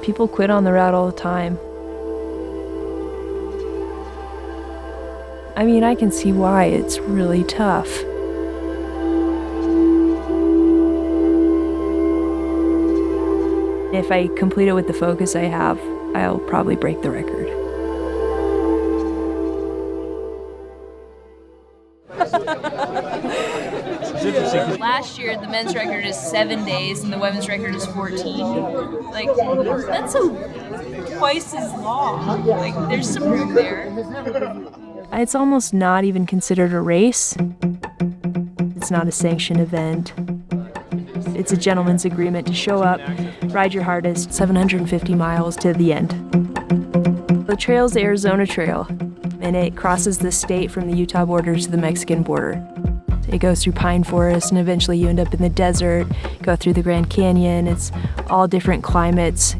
People quit on the route all the time. I mean, I can see why. It's really tough. If I complete it with the focus I have, I'll probably break the record. Last year, the men's record is 7 days and the women's record is 14. Like, that's twice as long. Like, there's some room there. It's almost not even considered a race. It's not a sanctioned event. It's a gentleman's agreement to show up, ride your hardest, 750 miles to the end. The trail's the Arizona Trail, and it crosses the state from the Utah border to the Mexican border. It goes through pine forest, and eventually you end up in the desert, go through the Grand Canyon. It's all different climates.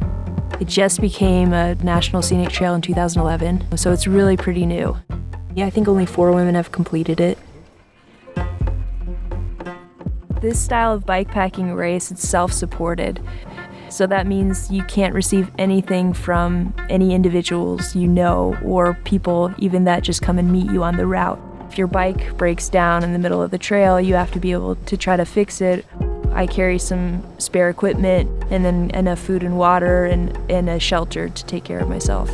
It just became a National Scenic Trail in 2011, so it's really pretty new. Yeah, I think only 4 women have completed it. This style of bikepacking race is self-supported. So that means you can't receive anything from any individuals you know or people even that just come and meet you on the route. If your bike breaks down in the middle of the trail, you have to be able to try to fix it. I carry some spare equipment and then enough food and water and a shelter to take care of myself.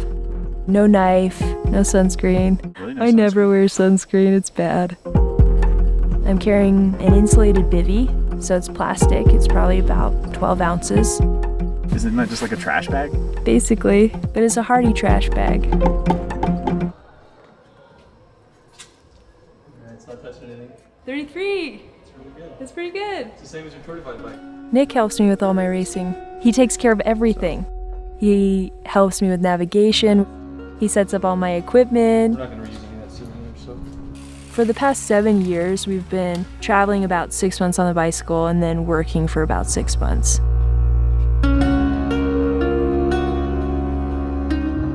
No knife, no sunscreen. Really? No I never wear sunscreen, it's bad. I'm carrying an insulated bivvy, so it's plastic. It's probably about 12 ounces. Isn't that just like a trash bag? Basically, but it's a hardy trash bag. It's not touching anything. 33. It's really good. That's pretty good. It's the same as your Tour Divide bike. Nick helps me with all my racing. He takes care of everything. He helps me with navigation. He sets up all my equipment. We're not going to reuse any of that souvenir, so. For the past 7 years, we've been traveling about 6 months on the bicycle and then working for about 6 months.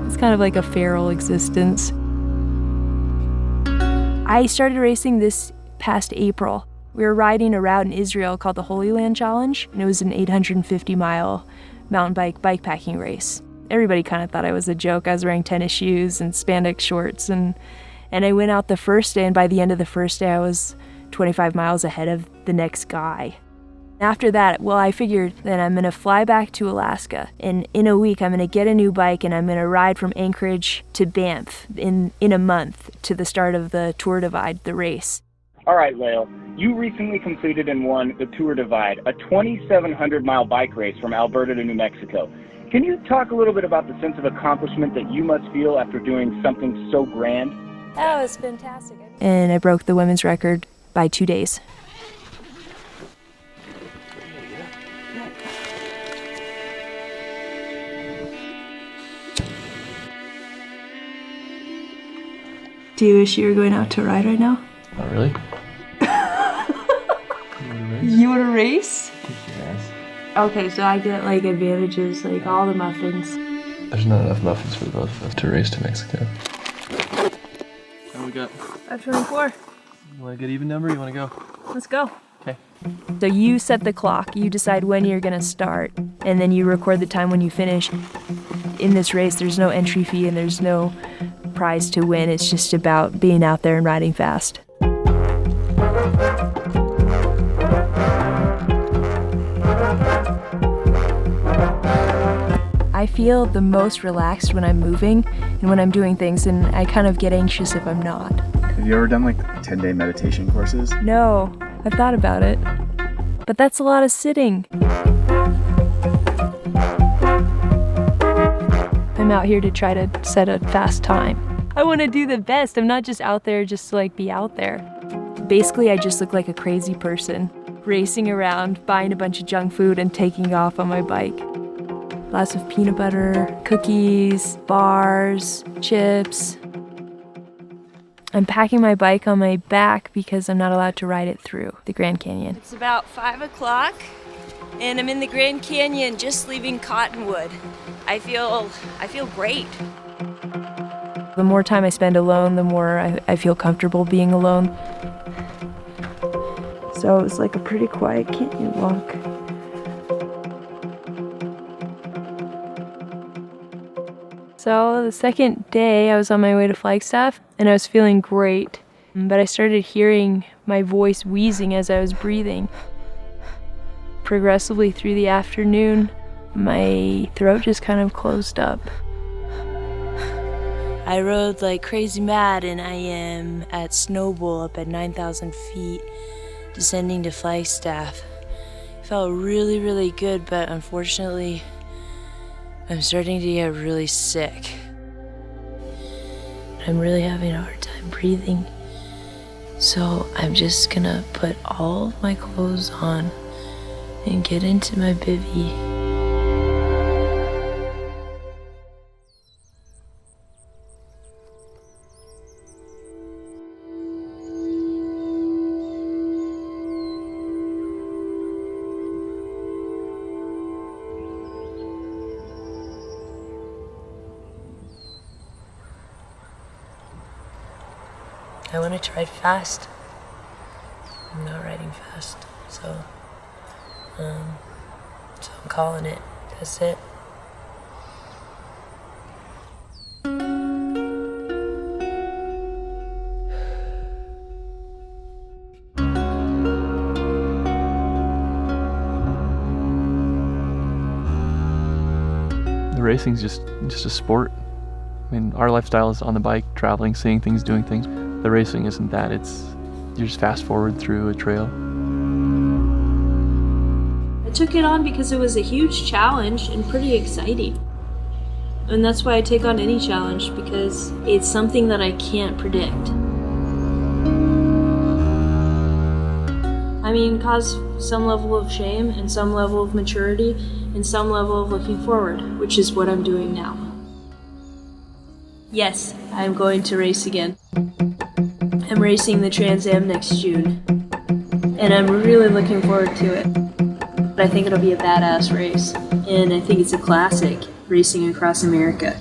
It's kind of like a feral existence. I started racing this past April. We were riding a route in Israel called the Holy Land Challenge, and it was an 850-mile mountain bike bikepacking race. Everybody kind of thought I was a joke. I was wearing tennis shoes and spandex shorts, and I went out the first day, and by the end of the first day, I was 25 miles ahead of the next guy. After that, well, I figured that I'm gonna fly back to Alaska, and in a week, I'm gonna get a new bike, and I'm gonna ride from Anchorage to Banff in a month to the start of the Tour Divide, the race. All right, Lael, you recently completed and won the Tour Divide, a 2,700-mile bike race from Alberta to New Mexico. Can you talk a little bit about the sense of accomplishment that you must feel after doing something so grand? Oh, it's fantastic. And I broke the women's record by 2 days. Do you wish you were going out to ride right now? Not really. You want to race? Yes. Okay, so I get like advantages, like all the muffins. There's not enough muffins for both of us to race to Mexico. How we got? 5:24. You want to get even number? Or you want to go? Let's go. Okay. So you set the clock, you decide when you're gonna start, and then you record the time when you finish. In this race, there's no entry fee and there's no prize to win. It's just about being out there and riding fast. I feel the most relaxed when I'm moving and when I'm doing things, and I kind of get anxious if I'm not. Have you ever done like 10-day meditation courses? No, I've thought about it, but that's a lot of sitting. I'm out here to try to set a fast time. I want to do the best. I'm not just out there just to like be out there. Basically, I just look like a crazy person, racing around, buying a bunch of junk food and taking off on my bike. Lots of peanut butter, cookies, bars, chips. I'm packing my bike on my back because I'm not allowed to ride it through the Grand Canyon. It's about 5 o'clock and I'm in the Grand Canyon just leaving Cottonwood. I feel great. The more time I spend alone, the more I feel comfortable being alone. So it's like a pretty quiet canyon walk. So the second day I was on my way to Flagstaff and I was feeling great, but I started hearing my voice wheezing as I was breathing. Progressively through the afternoon, my throat just kind of closed up. I rode like crazy mad, and I am at Snowball up at 9,000 feet, descending to Flagstaff. Felt really, really good, but unfortunately, I'm starting to get really sick. I'm really having a hard time breathing, so I'm just gonna put all of my clothes on and get into my bivvy. I want to ride fast. I'm not riding fast, so I'm calling it. That's it. The racing's just a sport. I mean, our lifestyle is on the bike, traveling, seeing things, doing things. The racing isn't that. You're just fast forward through a trail. I took it on because it was a huge challenge and pretty exciting. And that's why I take on any challenge, because it's something that I can't predict. I mean, cause some level of shame and some level of maturity and some level of looking forward, which is what I'm doing now. Yes, I'm going to race again. I'm racing the Trans Am next June, and I'm really looking forward to it. I think it'll be a badass race, and I think it's a classic, racing across America.